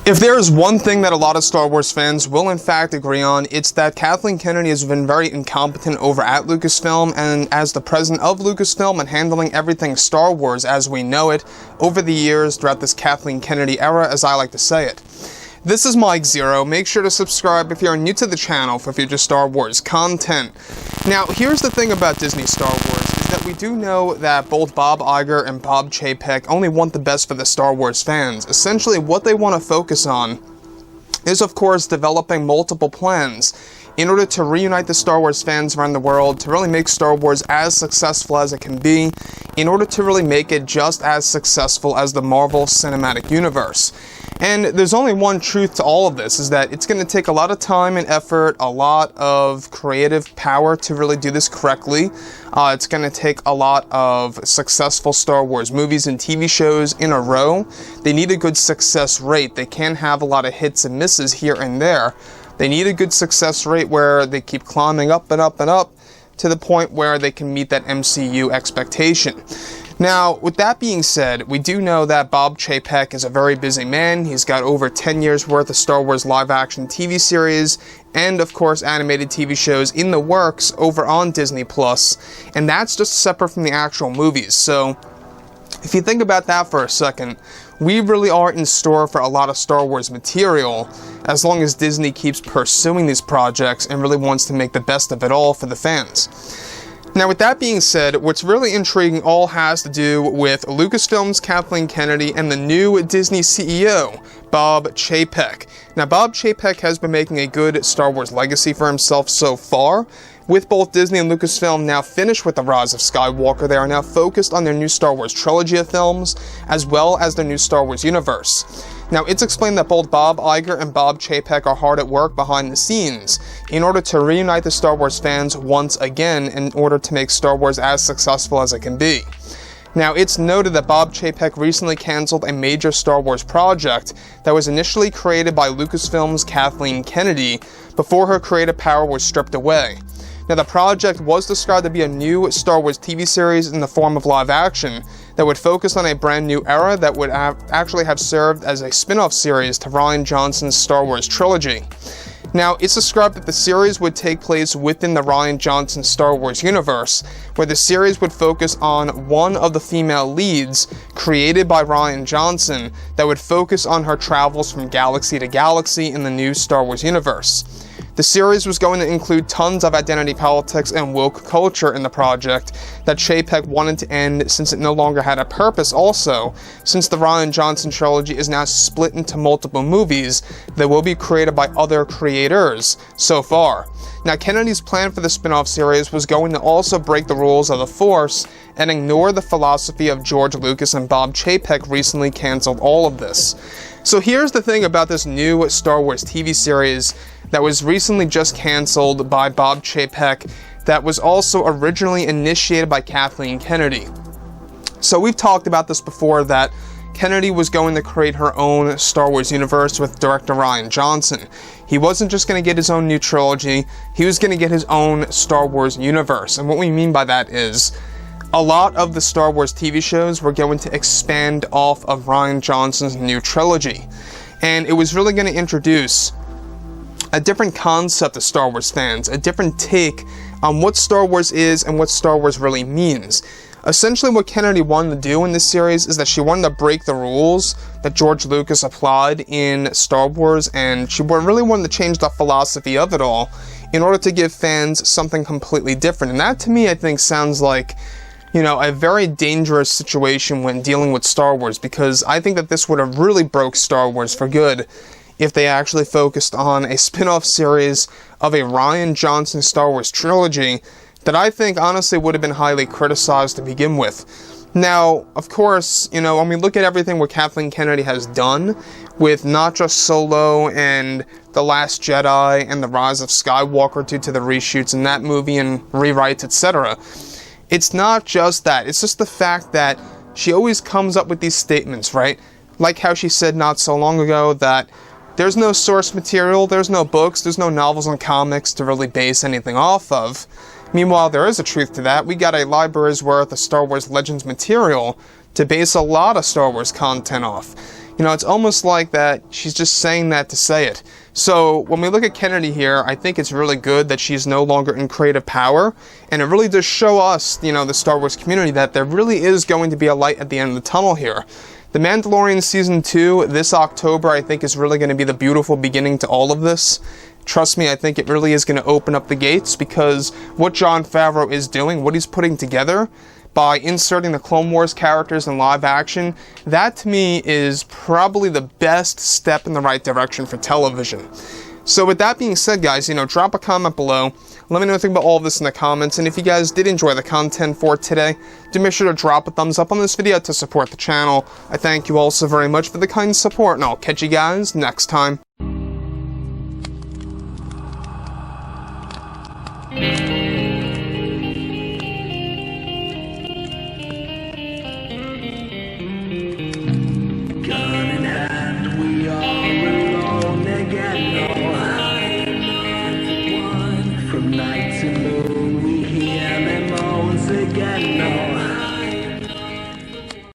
If there is one thing that a lot of Star Wars fans will in fact agree on, it's that Kathleen Kennedy has been very incompetent over at Lucasfilm, and as the president of Lucasfilm and handling everything Star Wars as we know it over the years throughout this Kathleen Kennedy era, as I like to say it. This is Mike Zero. Make sure to subscribe if you're new to the channel for future Star Wars content. Now, here's the thing about Disney Star Wars, is that we do know that both Bob Iger and Bob Chapek only want the best for the Star Wars fans. Essentially, what they want to focus on is, of course, developing multiple plans in order to reunite the Star Wars fans around the world, to really make Star Wars as successful as it can be, in order to really make it just as successful as the Marvel Cinematic Universe. And there's only one truth to all of this, is that it's going to take a lot of time and effort, a lot of creative power to really do this correctly. It's going to take a lot of successful Star Wars movies and TV shows in a row. They need a good success rate. They can't have a lot of hits and misses here and there. They need a good success rate where they keep climbing up and up and up to the point where they can meet that MCU expectation. Now, with that being said, we do know that Bob Chapek is a very busy man. He's got over 10 years worth of Star Wars live-action TV series and, of course, animated TV shows in the works over on Disney+, and that's just separate from the actual movies. So, if you think about that for a second, we really are in store for a lot of Star Wars material, as long as Disney keeps pursuing these projects and really wants to make the best of it all for the fans. Now, with that being said, what's really intriguing all has to do with Lucasfilm's Kathleen Kennedy and the new Disney CEO, Bob Chapek. Now, Bob Chapek has been making a good Star Wars legacy for himself so far. With both Disney and Lucasfilm now finished with The Rise of Skywalker, they are now focused on their new Star Wars trilogy of films, as well as their new Star Wars universe. Now, it's explained that both Bob Iger and Bob Chapek are hard at work behind the scenes in order to reunite the Star Wars fans once again in order to make Star Wars as successful as it can be. Now, it's noted that Bob Chapek recently canceled a major Star Wars project that was initially created by Lucasfilm's Kathleen Kennedy before her creative power was stripped away. Now, the project was described to be a new Star Wars TV series in the form of live action that would focus on a brand new era that would actually have served as a spin-off series to Rian Johnson's Star Wars trilogy. Now, it's described that the series would take place within the Rian Johnson Star Wars universe, where the series would focus on one of the female leads created by Rian Johnson that would focus on her travels from galaxy to galaxy in the new Star Wars universe. The series was going to include tons of identity politics and woke culture in the project that Chapek wanted to end, since it no longer had a purpose. Also, since the Rian Johnson trilogy is now split into multiple movies that will be created by other creators so far. Now, Kennedy's plan for the spin-off series was going to also break the rules of the Force and ignore the philosophy of George Lucas, and Bob Chapek recently canceled all of this. So here's the thing about this new Star Wars TV series that was recently just canceled by Bob Chapek, that was also originally initiated by Kathleen Kennedy. So we've talked about this before, that Kennedy was going to create her own Star Wars universe with director Rian Johnson. He wasn't just going to get his own new trilogy, he was going to get his own Star Wars universe. And what we mean by that is, a lot of the Star Wars TV shows were going to expand off of Rian Johnson's new trilogy. And it was really going to introduce a different concept to Star Wars fans, a different take on what Star Wars is and what Star Wars really means. Essentially, what Kennedy wanted to do in this series is that she wanted to break the rules that George Lucas applied in Star Wars, and she really wanted to change the philosophy of it all in order to give fans something completely different. And that, to me, I think sounds like, a very dangerous situation when dealing with Star Wars, because I think that this would have really broke Star Wars for good if they actually focused on a spin-off series of a Rian Johnson Star Wars trilogy that I think honestly would have been highly criticized to begin with. Now, of course, when we look at everything what Kathleen Kennedy has done with not just Solo and The Last Jedi and The Rise of Skywalker due to the reshoots in that movie and rewrites, etc., it's not just that. It's just the fact that she always comes up with these statements, right? Like how she said not so long ago that there's no source material, there's no books, there's no novels and comics to really base anything off of. Meanwhile, there is a truth to that. We got a library's worth of Star Wars Legends material to base a lot of Star Wars content off. You know, it's almost like that she's just saying that to say it. So when we look at Kennedy here, I think it's really good that she's no longer in creative power, and it really does show us, you know, the Star Wars community, that there really is going to be a light at the end of the tunnel here. The Mandalorian Season 2 this October, I think, is really going to be the beautiful beginning to all of this. Trust me, I think it really is going to open up the gates, because what Jon Favreau is doing, what he's putting together, by inserting the Clone Wars characters in live action, that to me is probably the best step in the right direction for television. So with that being said, guys, you know, drop a comment below. Let me know what you think about all of this in the comments, and if you guys did enjoy the content for today, do make sure to drop a thumbs up on this video to support the channel. I thank you all so very much for the kind support, and I'll catch you guys next time. From night to moon, we hear them moans again.